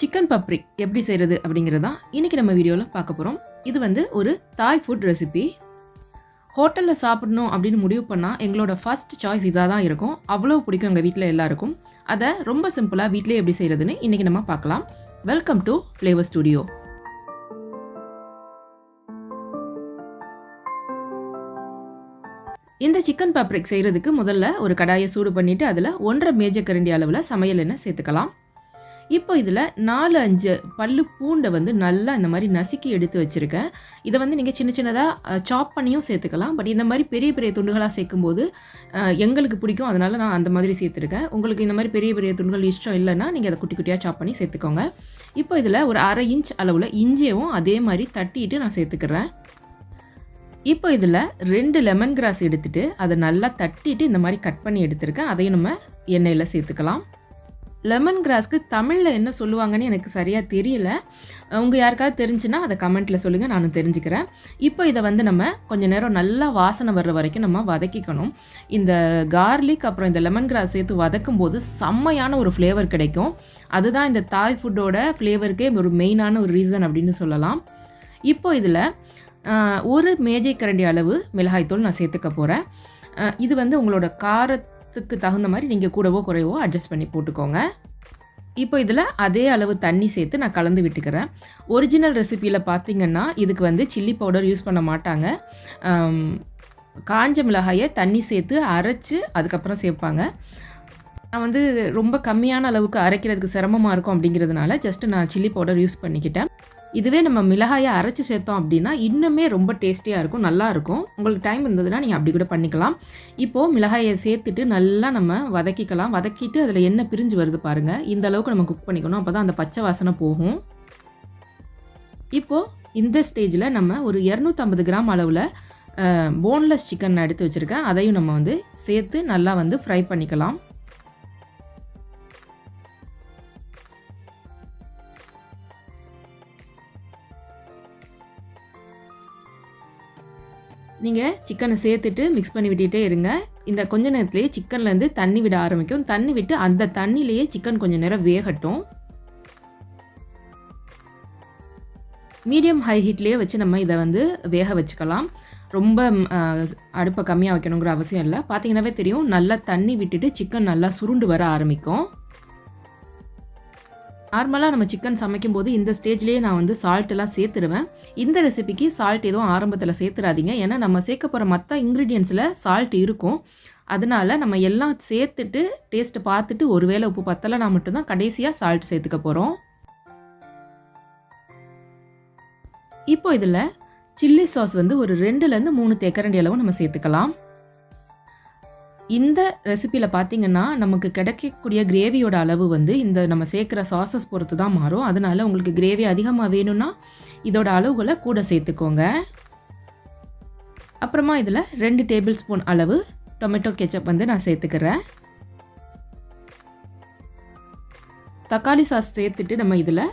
Chicken பப்ரிக் எப்படி செய்கிறது அப்படிங்கிறது தான் இன்றைக்கி நம்ம வீடியோவில் பார்க்க போகிறோம். இது வந்து ஒரு தாய் ஃபுட் ரெசிபி. ஹோட்டலில் சாப்பிடணும் அப்படின்னு முடிவு பண்ணால் எங்களோட ஃபர்ஸ்ட் சாய்ஸ் இதாக தான் இருக்கும். அவ்வளோ பிடிக்கும் எங்கள் வீட்டில் எல்லாருக்கும். அதை ரொம்ப சிம்பிளாக வீட்டிலே எப்படி செய்கிறதுன்னு இன்றைக்கி நம்ம பார்க்கலாம். Welcome to flavour studio. இந்த சிக்கன் பப்ரிக் செய்கிறதுக்கு முதல்ல ஒரு கடாயை சூடு பண்ணிவிட்டு அதில் 1.5 மேஜர் கரண்டி அளவில் சமையல் எண்ணெய் சேர்த்துக்கலாம். இப்போ இதில் 4-5 பல்லு பூண்டை வந்து நல்லா இந்த மாதிரி நசுக்கி எடுத்து வச்சுருக்கேன். இதை வந்து நீங்கள் சின்ன சின்னதாக சாப் பண்ணியும் சேர்த்துக்கலாம். பட் இந்த மாதிரி பெரிய பெரிய துண்டுகளாக சேர்க்கும்போது எங்களுக்கு பிடிக்கும், அதனால் நான் அந்த மாதிரி சேர்த்துருக்கேன். உங்களுக்கு இந்த மாதிரி பெரிய பெரிய துண்டுகள் இஷ்டம் இல்லைன்னா நீங்கள் அதை குட்டி குட்டியாக சாப் பண்ணி சேர்த்துக்கோங்க. இப்போ இதில் ஒரு 1/2 இன்ச் அளவில் இஞ்சியும் அதே மாதிரி தட்டிட்டு நான் சேர்த்துக்கிறேன். இப்போ இதில் 2 லெமன் கிராஸ் எடுத்துகிட்டு அதை நல்லா தட்டிட்டு இந்த மாதிரி கட் பண்ணி எடுத்துருக்கேன். அதையும் நம்ம எண்ணெயில் சேர்த்துக்கலாம். லெமன் கிராஸ்க்கு தமிழில் என்ன சொல்லுவாங்கன்னு எனக்கு சரியாக தெரியல. உங்கள் யாருக்காவது தெரிஞ்சுன்னா அதை கமெண்ட்டில் சொல்லுங்கள், நானும் தெரிஞ்சுக்கிறேன். இப்போ இதை வந்து நம்ம கொஞ்சம் நேரம் நல்லா வாசனை வர்ற வரைக்கும் நம்ம வதக்கிக்கணும். இந்த கார்லிக் அப்புறம் இந்த லெமன் கிராஸ் சேர்த்து வதக்கும் போது செம்மையான ஒரு ஃப்ளேவர் கிடைக்கும். அதுதான் இந்த தாய் ஃபுட்டோட ஃப்ளேவருக்கே ஒரு மெயினான ஒரு ரீசன் அப்படின்னு சொல்லலாம். இப்போ இதில் 1 மேஜை கரண்டி அளவு மிளகாய்த்தூள் நான் சேர்த்துக்க போகிறேன். இது வந்து உங்களோட காரத்துக்கு தகுந்த மாதிரி நீங்கள் கூடவோ குறைவோ அட்ஜஸ்ட் பண்ணி போட்டுக்கோங்க. இப்போ இதில் அதே அளவு தண்ணி சேர்த்து நான் கலந்து விட்டுக்கிறேன். ஒரிஜினல் ரெசிப்பியில் பார்த்திங்கன்னா இதுக்கு வந்து சில்லி பவுடர் யூஸ் பண்ண மாட்டாங்க. காஞ்ச மிளகாயை தண்ணி சேர்த்து அரைச்சி அதுக்கப்புறம் சேர்ப்பாங்க. நான் வந்து ரொம்ப கம்மியான அளவுக்கு அரைக்கிறதுக்கு சிரமமாக இருக்கும் அப்படிங்கிறதுனால ஜஸ்ட்டு நான் சில்லி பவுடர் யூஸ் பண்ணிக்கிட்டேன். இதுவே நம்ம மிளகாயை அரைச்சி சேர்த்தோம் அப்படின்னா இன்னுமே ரொம்ப டேஸ்டியாக இருக்கும், நல்லாயிருக்கும். உங்களுக்கு டைம் இருந்ததுன்னா நீங்கள் அப்படி கூட பண்ணிக்கலாம். இப்போது மிளகாயை சேர்த்துட்டு நல்லா நம்ம வதக்கிக்கலாம். வதக்கிட்டு அதில் எண்ணெய் பிரிஞ்சு வருது பாருங்கள், இந்த அளவுக்கு நம்ம குக் பண்ணிக்கணும். அப்போ தான் அந்த பச்சை வாசனை போகும். இப்போது இந்த ஸ்டேஜில் நம்ம ஒரு 250 கிராம் அளவில் போன்லெஸ் சிக்கன் எடுத்து வச்சுருக்கேன். அதையும் நம்ம வந்து சேர்த்து நல்லா வந்து ஃப்ரை பண்ணிக்கலாம். நீங்கள் சிக்கனை சேர்த்துட்டு மிக்ஸ் பண்ணி விட்டுகிட்டே இருங்க. இந்த கொஞ்ச நேரத்துலேயே சிக்கன்லேருந்து தண்ணி விட ஆரம்பிக்கும். தண்ணி விட்டு அந்த தண்ணியிலேயே சிக்கன் கொஞ்சம் நேரம் வேகட்டும். மீடியம் ஹை ஹீட்லேயே வச்சு நம்ம இதை வந்து வேக வச்சுக்கலாம். ரொம்ப அடுப்பை கம்மியாக வைக்கணுங்கிற அவசியம் இல்லை. பார்த்தீங்கன்னாவே தெரியும், நல்லா தண்ணி விட்டுட்டு சிக்கன் நல்லா சுருண்டு வர ஆரம்பிக்கும். நார்மலாக நம்ம சிக்கன் சமைக்கும்போது இந்த ஸ்டேஜ்லேயே நான் வந்து சால்ட்டெல்லாம் சேர்த்துருவேன். இந்த ரெசிபிக்கு சால்ட் எதுவும் ஆரம்பத்தில் சேர்த்துடாதீங்க. ஏன்னா நம்ம சேர்க்க போகிற மற்ற இன்க்ரீடியன்ஸில் சால்ட் இருக்கும். அதனால் நம்ம எல்லாம் சேர்த்துட்டு டேஸ்ட்டு பார்த்துட்டு ஒருவேளை உப்பு பத்தலைனா மட்டும்தான் கடைசியாக சால்ட் சேர்த்துக்க போகிறோம். இப்போ இதில் சில்லி சாஸ் வந்து ஒரு 2-3 தேக்கரண்டி அளவு நம்ம சேர்த்துக்கலாம். இந்த ரெசிப்பியில் பார்த்திங்கன்னா நமக்கு கிடைக்கக்கூடிய கிரேவியோட அளவு வந்து இந்த நம்ம சேர்க்குற சாஸஸ் பொறுத்து தான் மாறும். அதனால் உங்களுக்கு கிரேவி அதிகமாக வேணும்னா இதோட அளவுகளை கூட சேர்த்துக்கோங்க. அப்புறமா இதில் 2 டேபிள் ஸ்பூன் அளவு டொமேட்டோ கெச்சப் வந்து நான் சேர்த்துக்கிறேன். தக்காளி சாஸ் சேர்த்துட்டு நம்ம இதில்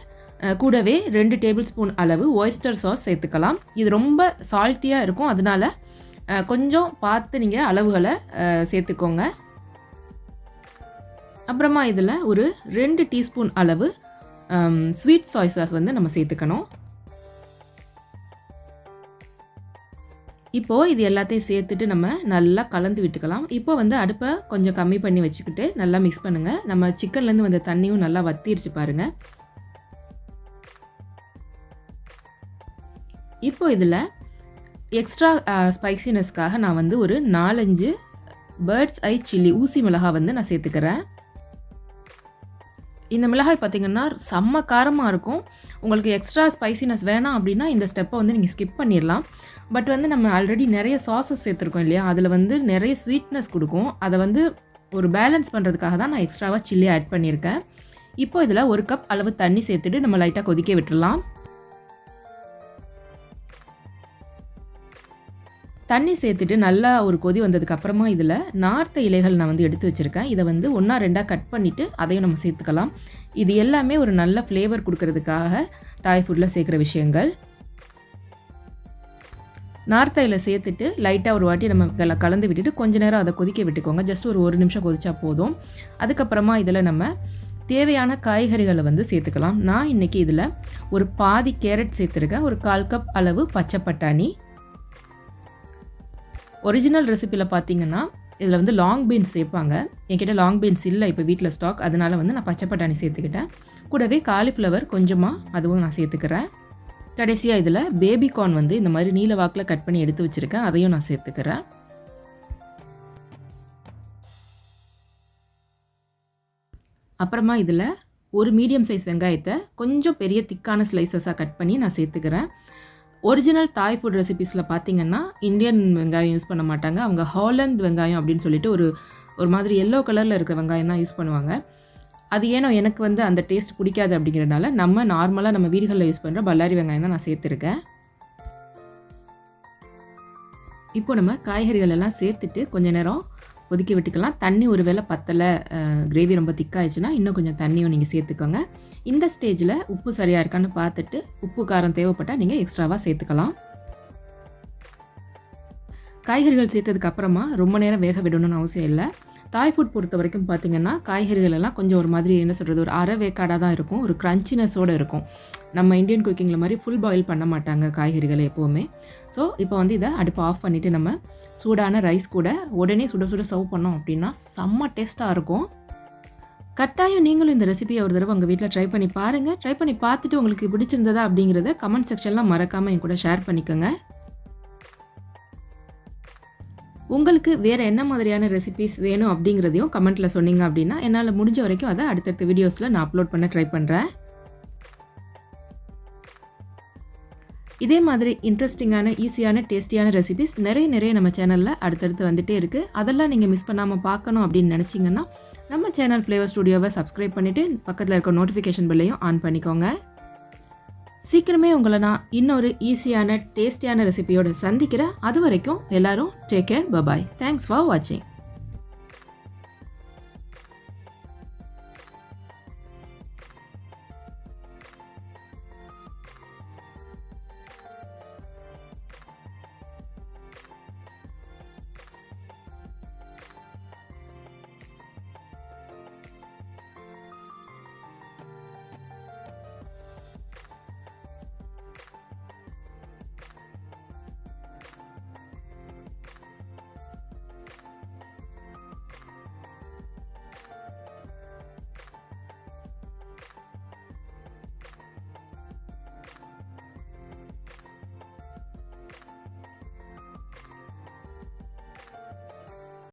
கூடவே 2 டேபிள் ஸ்பூன் அளவு ஒய்ஸ்டர் சாஸ் சேர்த்துக்கலாம். இது ரொம்ப சால்ட்டியாக இருக்கும், அதனால் கொஞ்சம் பார்த்து நீங்கள் அளவுகளை சேர்த்துக்கோங்க. அப்புறமா இதில் ஒரு 2 டீஸ்பூன் அளவு ஸ்வீட் சாய் சாஸ் வந்து நம்ம சேர்த்துக்கணும். இப்போது இது எல்லாத்தையும் சேர்த்துட்டு நம்ம நல்லா கலந்து விட்டுக்கலாம். இப்போ வந்து அடுப்பை கொஞ்சம் கம்மி பண்ணி வச்சுக்கிட்டு நல்லா மிக்ஸ் பண்ணுங்கள். நம்ம சிக்கன்லேருந்து வந்த தண்ணியும் நல்லா வத்திருச்சு பாருங்கள். இப்போ இதில் எக்ஸ்ட்ரா ஸ்பைசினஸ்க்காக நான் வந்து ஒரு 4-5 பேர்ட்ஸ் ஐ சில்லி ஊசி மிளகாய் வந்து நான் சேர்த்துக்கிறேன். இந்த மிளகாய் பார்த்திங்கன்னா செம்ம காரமாக இருக்கும். உங்களுக்கு எக்ஸ்ட்ரா ஸ்பைசினஸ் வேணாம் அப்படின்னா இந்த ஸ்டெப்பை வந்து நீங்கள் ஸ்கிப் பண்ணிடலாம். பட் வந்து நம்ம ஆல்ரெடி நிறைய சாஸஸ் சேர்த்துருக்கோம் இல்லையா, அதில் வந்து நிறைய ஸ்வீட்னஸ் கொடுக்கும். அதை வந்து ஒரு பேலன்ஸ் பண்ணுறதுக்காக தான் நான் எக்ஸ்ட்ராவாக சில்லி ஆட் பண்ணியிருக்கேன். இப்போ இதில் 1 கப் அளவு தண்ணி சேர்த்துட்டு நம்ம லைட்டாக கொதிக்க விட்டுடலாம். தண்ணி சேர்த்துட்டு நல்லா ஒரு கொதி வந்ததுக்கு அப்புறமா இதில் நார்த்த இலைகள் நான் வந்து எடுத்து வச்சுருக்கேன். இதை வந்து 1-2 கட் பண்ணிவிட்டு அதையும் நம்ம சேர்த்துக்கலாம். இது எல்லாமே ஒரு நல்ல ஃப்ளேவர் கொடுக்கறதுக்காக தாய் ஃபுட்டில் சேர்க்குற விஷயங்கள். நார்த்த இலை சேர்த்துட்டு லைட்டாக ஒரு வாட்டி நம்ம கலந்து விட்டுட்டு கொஞ்ச நேரம் அதை கொதிக்க விட்டுக்கோங்க. ஜஸ்ட் ஒரு நிமிஷம் கொதிச்சா போதும். அதுக்கப்புறமா இதில் நம்ம தேவையான காய்கறிகளை வந்து சேர்த்துக்கலாம். நான் இன்றைக்கி இதில் ஒரு பாதி கேரட் சேர்த்துருக்கேன், ஒரு 1/4 கப் அளவு பச்சை பட்டாணி. ஒரிஜினல் ரெசிப்பியில் பார்த்தீங்கன்னா இதில் வந்து லாங் பீன்ஸ் சேர்ப்பாங்க. என்கிட்ட லாங் பீன்ஸ் இல்லை இப்போ வீட்டில் ஸ்டாக், அதனால் வந்து நான் பச்சை பட்டாணி சேர்த்துக்கிட்டேன். கூடவே காலிஃப்ளவர் கொஞ்சமாக அதுவும் நான் சேர்த்துக்கிறேன். கடைசியாக இதில் பேபி கார்ன் வந்து இந்த மாதிரி நீல வாக்கில் கட் பண்ணி எடுத்து வச்சுருக்கேன், அதையும் நான் சேர்த்துக்கிறேன். அப்புறமா இதில் ஒரு மீடியம் சைஸ் வெங்காயத்தை கொஞ்சம் பெரிய திக்கான ஸ்லைசஸாக கட் பண்ணி நான் சேர்த்துக்கிறேன். ஒரிஜினல் தாய் ஃபுட் ரெசிபீஸில் பார்த்திங்கன்னா இந்தியன் வெங்காயம் யூஸ் பண்ண மாட்டாங்க. அவங்க ஹாலண்ட் வெங்காயம் அப்படின்னு சொல்லிட்டு ஒரு மாதிரி எல்லோ கலரில் இருக்கிற வெங்காயம் தான் யூஸ் பண்ணுவாங்க. அது ஏனோ எனக்கு வந்து அந்த டேஸ்ட் பிடிக்காது அப்படிங்கிறனால நம்ம நார்மலாக நம்ம வீடுகளில் யூஸ் பண்ணுற பல்லாரி வெங்காயம் தான் நான் சேர்த்துருக்கேன். இப்போ நம்ம காய்கறிகள் எல்லாம் சேர்த்துட்டு கொஞ்சம் நேரம் கொதிக்க விட்டுக்கலாம். தண்ணி ஒரு வேளை பத்தலை, கிரேவி ரொம்ப திக்காயிடுச்சுன்னா இன்னும் கொஞ்சம் தண்ணியும் நீங்கள் சேர்த்துக்கோங்க. இந்த ஸ்டேஜில் உப்பு சரியாக இருக்கான்னு பார்த்துட்டு உப்பு காரம் தேவைப்பட்டால் நீங்கள் எக்ஸ்ட்ராவாக சேர்த்துக்கலாம். காய்கறிகள் சேர்த்ததுக்கு அப்புறமா ரொம்ப நேரம் வேக விடணும்னு அவசியம் இல்லை. தாய் ஃபுட் பொறுத்த வரைக்கும் பார்த்திங்கன்னா காய்கறிகள் எல்லாம் கொஞ்சம் ஒரு மாதிரி என்ன சொல்கிறது, ஒரு அரை வேக்காடாக தான் இருக்கும், ஒரு க்ரன்ச்சினஸோடு இருக்கும். நம்ம இந்தியன் குக்கிங்கில் மாதிரி ஃபுல் பாயில் பண்ண மாட்டாங்க காய்கறிகளை எப்போவுமே. ஸோ இப்போ வந்து இதை அடுப்பை ஆஃப் பண்ணிவிட்டு நம்ம சூடான ரைஸ் கூட உடனே சுட சுட சர்வ் பண்ணோம் அப்படின்னா செம்ம டேஸ்ட்டாக இருக்கும். கட்டாயம் நீங்களும் இந்த ரெசிபியை ஒரு தடவை உங்கள் வீட்டில் ட்ரை பண்ணி பாருங்கள். ட்ரை பண்ணி பார்த்துட்டு உங்களுக்கு பிடிச்சிருந்ததா அப்படிங்கிறத கமெண்ட் செக்ஷன்லாம் மறக்காமல் என் கூட ஷேர் பண்ணிக்கோங்க. உங்களுக்கு வேறு என்ன மாதிரியான ரெசிபிஸ் வேணும் அப்படிங்கிறதையும் கமெண்ட்டில் சொன்னீங்க அப்படின்னா என்னால் முடிஞ்ச வரைக்கும் அதை அடுத்தடுத்த வீடியோஸில் நான் அப்லோட் பண்ண ட்ரை பண்ணுறேன். இதே மாதிரி இன்ட்ரெஸ்டிங்கான ஈஸியான டேஸ்டியான ரெசிபிஸ் நிறைய நம்ம சேனலில் அடுத்தடுத்து வந்துகிட்டே இருக்குது. அதெல்லாம் நீங்கள் மிஸ் பண்ணாமல் பார்க்கணும் அப்படின்னு நினச்சிங்கன்னா நம்ம சேனல் ஃப்ளேவர் ஸ்டுடியோவை சப்ஸ்கிரைப் பண்ணிவிட்டு பக்கத்தில் இருக்க நோட்டிஃபிகேஷன் பெல்லையும் ஆன் பண்ணிக்கோங்க. சீக்கிரமே உங்களை நான் இன்னொரு ஈஸியான டேஸ்டியான ரெசிபியோடு சந்திக்கிறேன். அது வரைக்கும் எல்லாரும் take care, bye bye. Thanks for வாட்சிங்.